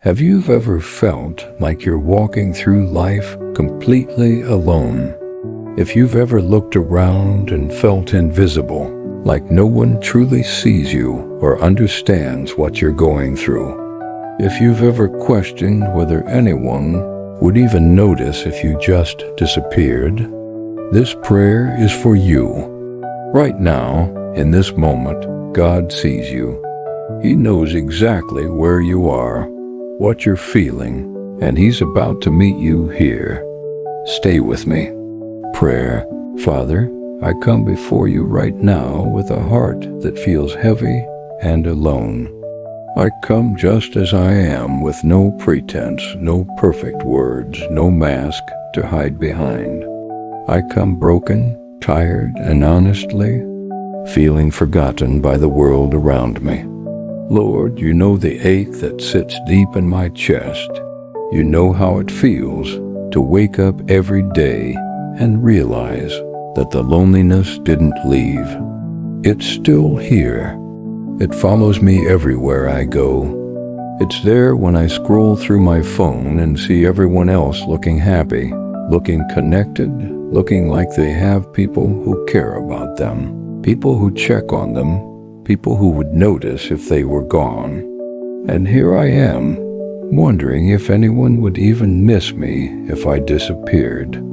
Have you ever felt like you're walking through life completely alone? If you've ever looked around and felt invisible, like no one truly sees you or understands what you're going through. If you've ever questioned whether anyone would even notice if you just disappeared, this prayer is for you. Right now, in this moment, God sees you. He knows exactly where you are, what you're feeling, and He's about to meet you here. Stay with me. Prayer. Father, I come before you right now with a heart that feels heavy and alone. I come just as I am, with no pretense, no perfect words, no mask to hide behind. I come broken, tired, and honestly feeling forgotten by the world around me. Lord, you know the ache that sits deep in my chest. You know how it feels to wake up every day and realize that the loneliness didn't leave. It's still here. It follows me everywhere I go. It's there when I scroll through my phone and see everyone else looking happy, looking connected, looking like they have people who care about them, people who check on them, people who would notice if they were gone. And here I am, wondering if anyone would even miss me if I disappeared.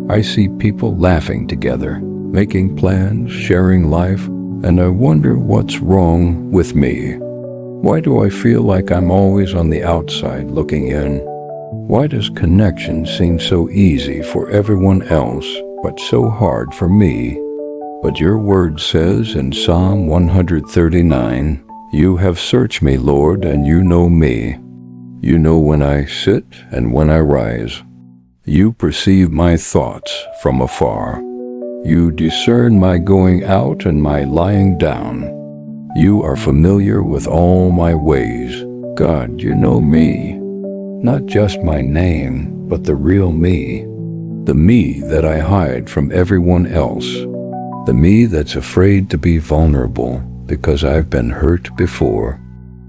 I see people laughing together, making plans, sharing life, and I wonder what's wrong with me. Why do I feel like I'm always on the outside looking in? Why does connection seem so easy for everyone else, but so hard for me? But your word says in Psalm 139, "You have searched me, Lord, and you know me. You know when I sit and when I rise. You perceive my thoughts from afar. You discern my going out and my lying down. You are familiar with all my ways." God, you know me. Not just my name, but the real me. The me that I hide from everyone else. The me that's afraid to be vulnerable because I've been hurt before.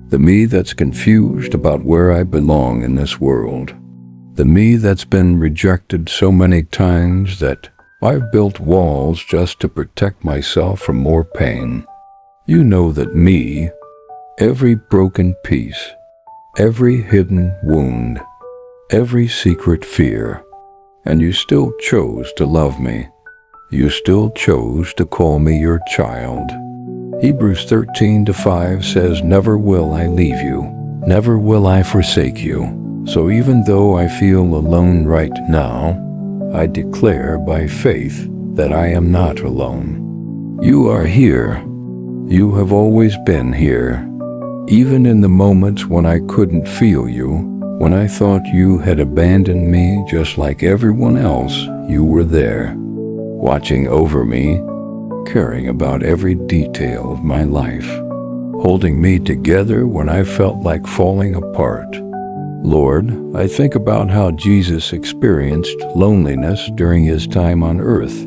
The me that's confused about where I belong in this world. The me that's been rejected so many times that I've built walls just to protect myself from more pain. You know that me, every broken piece, every hidden wound, every secret fear, and you still chose to love me. You still chose to call me your child. Hebrews 13:5 says, "Never will I leave you, never will I forsake you." So even though I feel alone right now, I declare by faith that I am not alone. You are here. You have always been here. Even in the moments when I couldn't feel you, when I thought you had abandoned me just like everyone else, you were there, watching over me, caring about every detail of my life, holding me together when I felt like falling apart. Lord, I think about how Jesus experienced loneliness during his time on earth.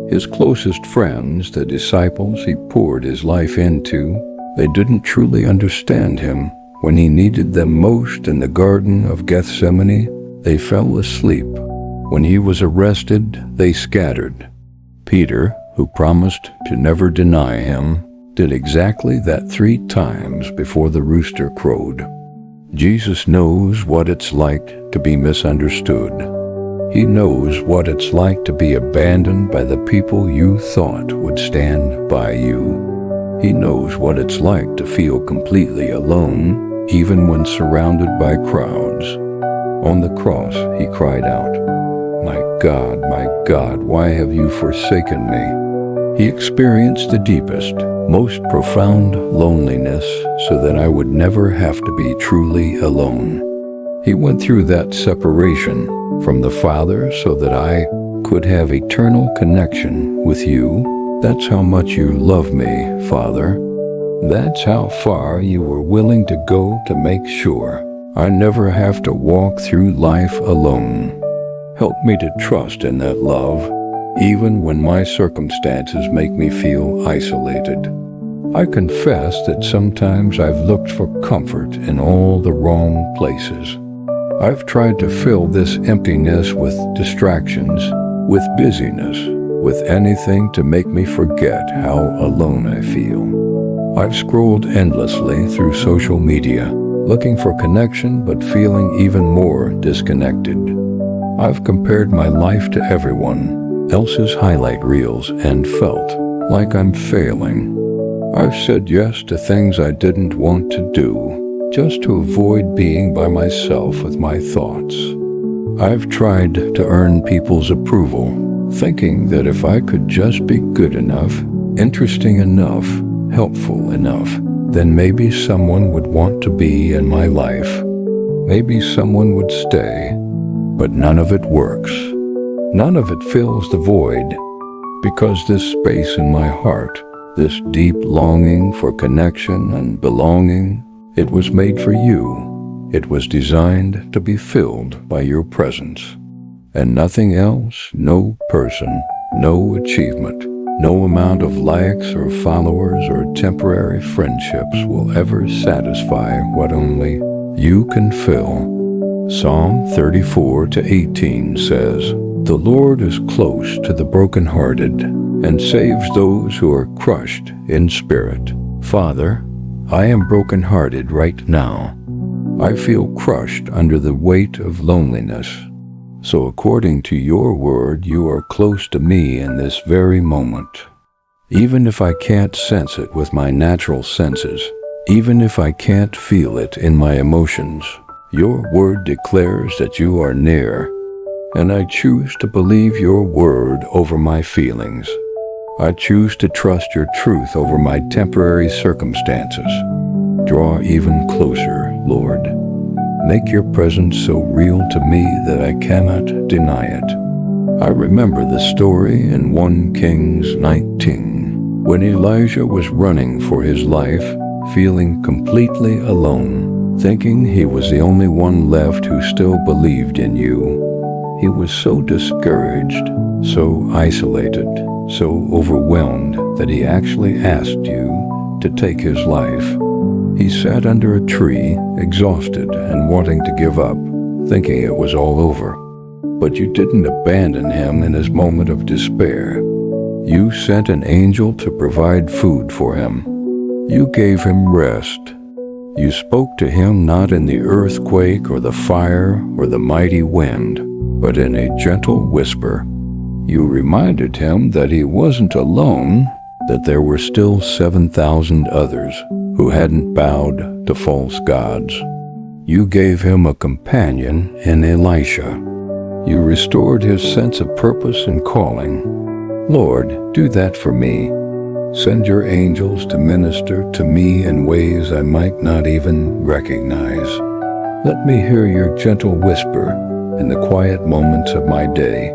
His closest friends, the disciples he poured his life into, they didn't truly understand him. When he needed them most in the Garden of Gethsemane, they fell asleep. When he was arrested, they scattered. Peter, who promised to never deny him, did exactly that 3 times before the rooster crowed. Jesus knows what it's like to be misunderstood. He knows what it's like to be abandoned by the people you thought would stand by you. He knows what it's like to feel completely alone, even when surrounded by crowds. On the cross, he cried out, my God, why have you forsaken me?" He experienced the deepest, most profound loneliness so that I would never have to be truly alone. He went through that separation from the Father so that I could have eternal connection with you. That's how much you love me, Father. That's how far you were willing to go to make sure I never have to walk through life alone. Help me to trust in that love, even when my circumstances make me feel isolated. I confess that sometimes I've looked for comfort in all the wrong places. I've tried to fill this emptiness with distractions, with busyness, with anything to make me forget how alone I feel. I've scrolled endlessly through social media, looking for connection but feeling even more disconnected. I've compared my life to everyone else's highlight reels and felt like I'm failing. I've said yes to things I didn't want to do, just to avoid being by myself with my thoughts. I've tried to earn people's approval, thinking that if I could just be good enough, interesting enough, helpful enough, then maybe someone would want to be in my life. Maybe someone would stay, but none of it works. None of it fills the void, because this space in my heart, this deep longing for connection and belonging, it was made for you. It was designed to be filled by your presence. And nothing else, no person, no achievement, no amount of likes or followers or temporary friendships will ever satisfy what only you can fill. Psalm 34:18 says, "The Lord is close to the brokenhearted and saves those who are crushed in spirit." Father, I am brokenhearted right now. I feel crushed under the weight of loneliness. So according to your word, you are close to me in this very moment. Even if I can't sense it with my natural senses, even if I can't feel it in my emotions, your word declares that you are near, and I choose to believe your word over my feelings. I choose to trust your truth over my temporary circumstances. Draw even closer, Lord. Make your presence so real to me that I cannot deny it. I remember the story in 1 Kings 19, when Elijah was running for his life, feeling completely alone, thinking he was the only one left who still believed in you. He was so discouraged, so isolated, so overwhelmed that he actually asked you to take his life. He sat under a tree, exhausted and wanting to give up, thinking it was all over. But you didn't abandon him in his moment of despair. You sent an angel to provide food for him. You gave him rest. You spoke to him not in the earthquake or the fire or the mighty wind, but in a gentle whisper. You reminded him that he wasn't alone, that there were still 7,000 others who hadn't bowed to false gods. You gave him a companion in Elisha. You restored his sense of purpose and calling. Lord, do that for me. Send your angels to minister to me in ways I might not even recognize. Let me hear your gentle whisper in the quiet moments of my day.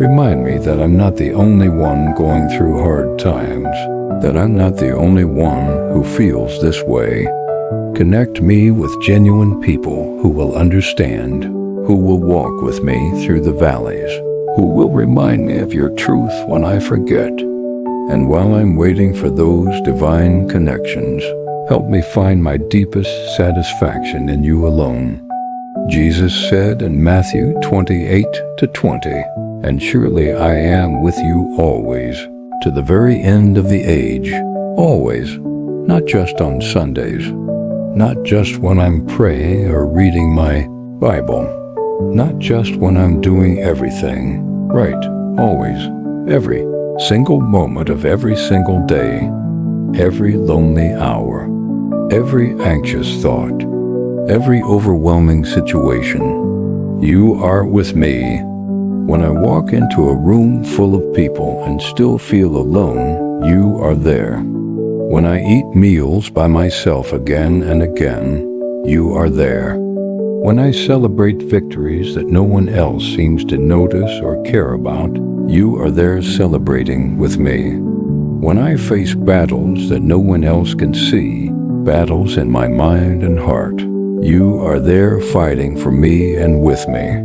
Remind me that I'm not the only one going through hard times, that I'm not the only one who feels this way. Connect me with genuine people who will understand, who will walk with me through the valleys, who will remind me of your truth when I forget. And while I'm waiting for those divine connections, help me find my deepest satisfaction in you alone. Jesus said in Matthew 28:20, "And surely I am with you always, to the very end of the age." Always, not just on Sundays, not just when I'm praying or reading my Bible, not just when I'm doing everything right, always, every single moment of every single day, every lonely hour, every anxious thought, every overwhelming situation. You are with me. When I walk into a room full of people and still feel alone, you are there. When I eat meals by myself again and again, you are there. When I celebrate victories that no one else seems to notice or care about, you are there celebrating with me. When I face battles that no one else can see, battles in my mind and heart, you are there fighting for me and with me.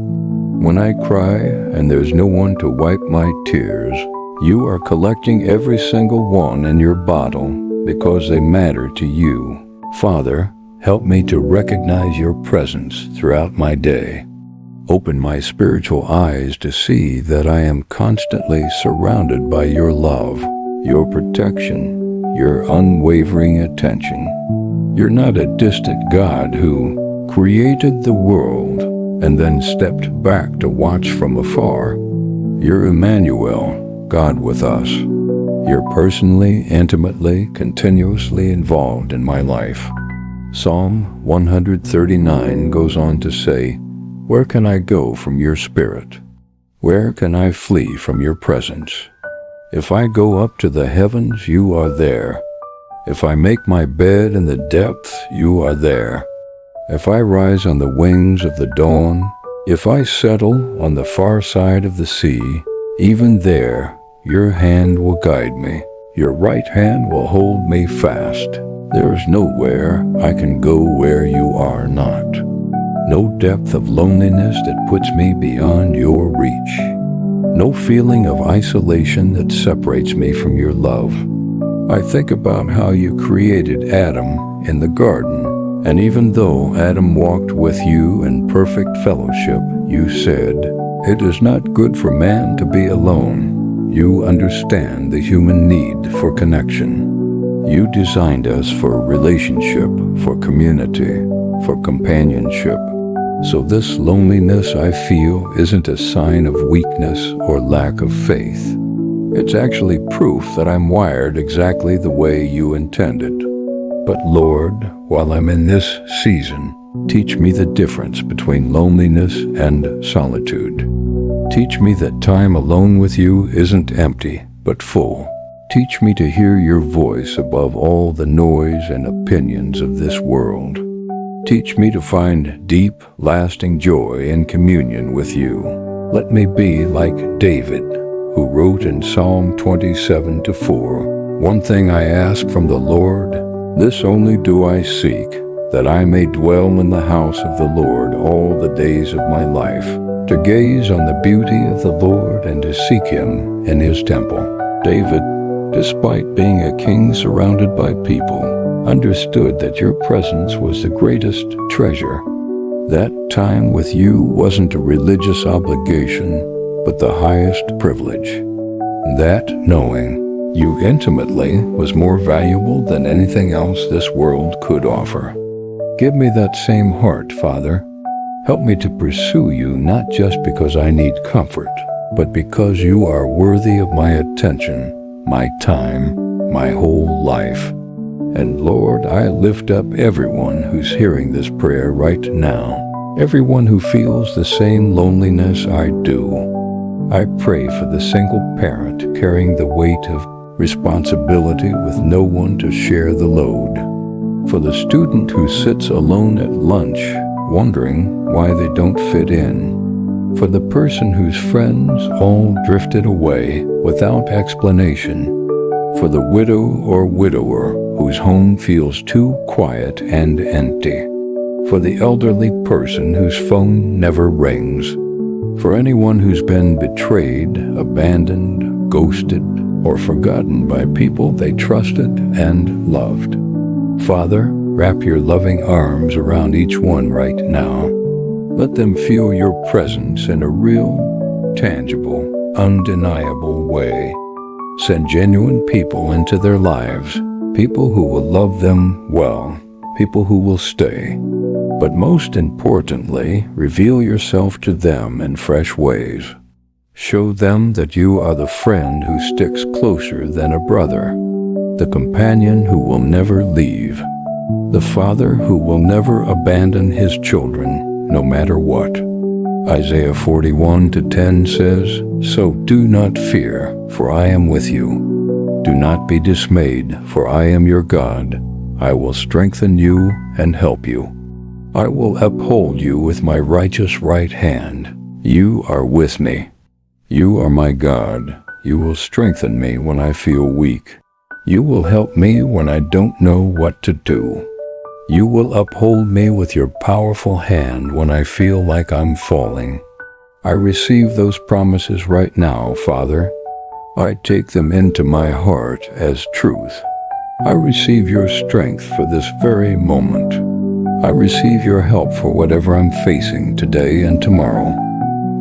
When I cry and there's no one to wipe my tears, you are collecting every single one in your bottle because they matter to you. Father, help me to recognize your presence throughout my day. Open my spiritual eyes to see that I am constantly surrounded by your love, your protection, your unwavering attention. You're not a distant God who created the world and then stepped back to watch from afar. You're Emmanuel, God with us. You're personally, intimately, continuously involved in my life. Psalm 139 goes on to say, "Where can I go from your spirit? Where can I flee from your presence? If I go up to the heavens, you are there. If I make my bed in the depths, you are there. If I rise on the wings of the dawn, if I settle on the far side of the sea, even there your hand will guide me. Your right hand will hold me fast. There is nowhere I can go where you are not. No depth of loneliness that puts me beyond your reach. No feeling of isolation that separates me from your love. I think about how you created Adam in the garden, and even though Adam walked with you in perfect fellowship, you said, "It is not good for man to be alone." You understand the human need for connection. You designed us for relationship, for community, for companionship. So this loneliness I feel isn't a sign of weakness or lack of faith. It's actually proof that I'm wired exactly the way you intended. But Lord, while I'm in this season, teach me the difference between loneliness and solitude. Teach me that time alone with you isn't empty, but full. Teach me to hear your voice above all the noise and opinions of this world. Teach me to find deep, lasting joy in communion with you. Let me be like David, who wrote in Psalm 27:4, "One thing I ask from the Lord, this only do I seek, that I may dwell in the house of the Lord all the days of my life, to gaze on the beauty of the Lord and to seek him in his temple." David, despite being a king surrounded by people, understood that your presence was the greatest treasure. That time with you wasn't a religious obligation, but the highest privilege. That knowing you intimately was more valuable than anything else this world could offer. Give me that same heart, Father. Help me to pursue you not just because I need comfort, but because you are worthy of my attention, my time, my whole life. And Lord, I lift up everyone who's hearing this prayer right now, everyone who feels the same loneliness I do. I pray for the single parent carrying the weight of responsibility with no one to share the load, for the student who sits alone at lunch wondering why they don't fit in, for the person whose friends all drifted away without explanation, for the widow or widower whose home feels too quiet and empty, for the elderly person whose phone never rings, for anyone who's been betrayed, abandoned, ghosted, or forgotten by people they trusted and loved. Father, wrap your loving arms around each one right now. Let them feel your presence in a real, tangible, undeniable way. Send genuine people into their lives, people who will love them well, people who will stay. But most importantly, reveal yourself to them in fresh ways. Show them that you are the friend who sticks closer than a brother, the companion who will never leave, the father who will never abandon his children, no matter what. Isaiah 41:10 says, "So do not fear, for I am with you. Do not be dismayed, for I am your God. I will strengthen you and help you. I will uphold you with my righteous right hand. You are with me. You are my God. You will strengthen me when I feel weak. You will help me when I don't know what to do. You will uphold me with your powerful hand when I feel like I'm falling." I receive those promises right now, Father. I take them into my heart as truth. I receive your strength for this very moment. I receive your help for whatever I'm facing today and tomorrow.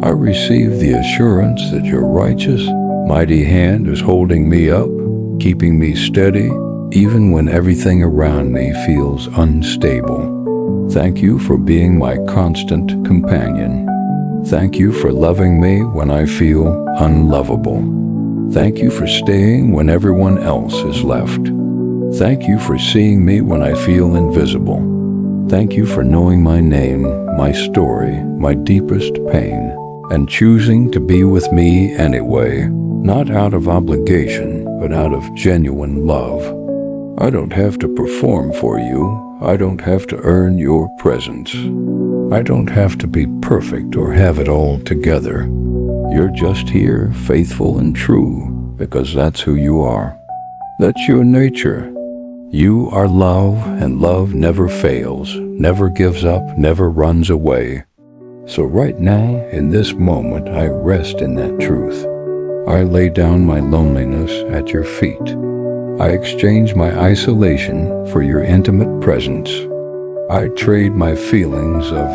I receive the assurance that your righteous, mighty hand is holding me up, keeping me steady, even when everything around me feels unstable. Thank you for being my constant companion. Thank you for loving me when I feel unlovable. Thank you for staying when everyone else has left. Thank you for seeing me when I feel invisible. Thank you for knowing my name, my story, my deepest pain, and choosing to be with me anyway, not out of obligation, but out of genuine love. I don't have to perform for you. I don't have to earn your presence. I don't have to be perfect or have it all together. You're just here, faithful and true, because that's who you are. That's your nature. You are love, and love never fails, never gives up, never runs away. So right now, in this moment, I rest in that truth. I lay down my loneliness at your feet. I exchange my isolation for your intimate presence. I trade my feelings of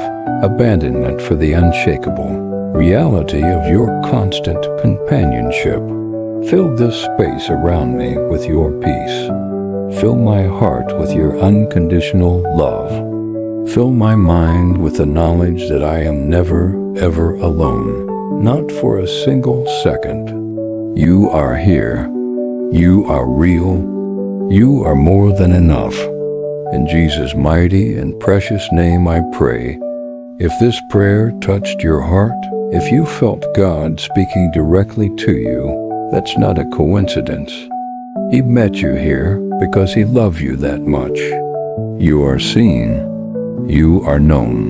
abandonment for the unshakable reality of your constant companionship. Fill this space around me with your peace. Fill my heart with your unconditional love. Fill my mind with the knowledge that I am never, ever alone, not for a single second. You are here. You are real. You are more than enough. In Jesus' mighty and precious name I pray. If this prayer touched your heart, if you felt God speaking directly to you, that's not a coincidence. He met you here because He loved you that much. You are seen. You are known.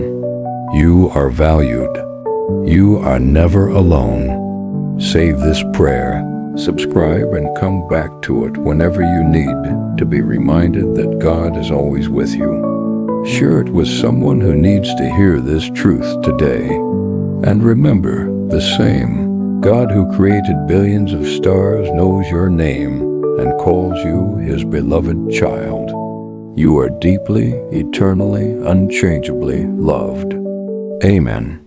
You are valued. You are never alone. Save this prayer, subscribe, and come back to it whenever you need to be reminded that God is always with you. Share it with someone who needs to hear this truth today. And remember, the same God who created billions of stars knows your name and calls you His beloved child. You are deeply, eternally, unchangeably loved. Amen.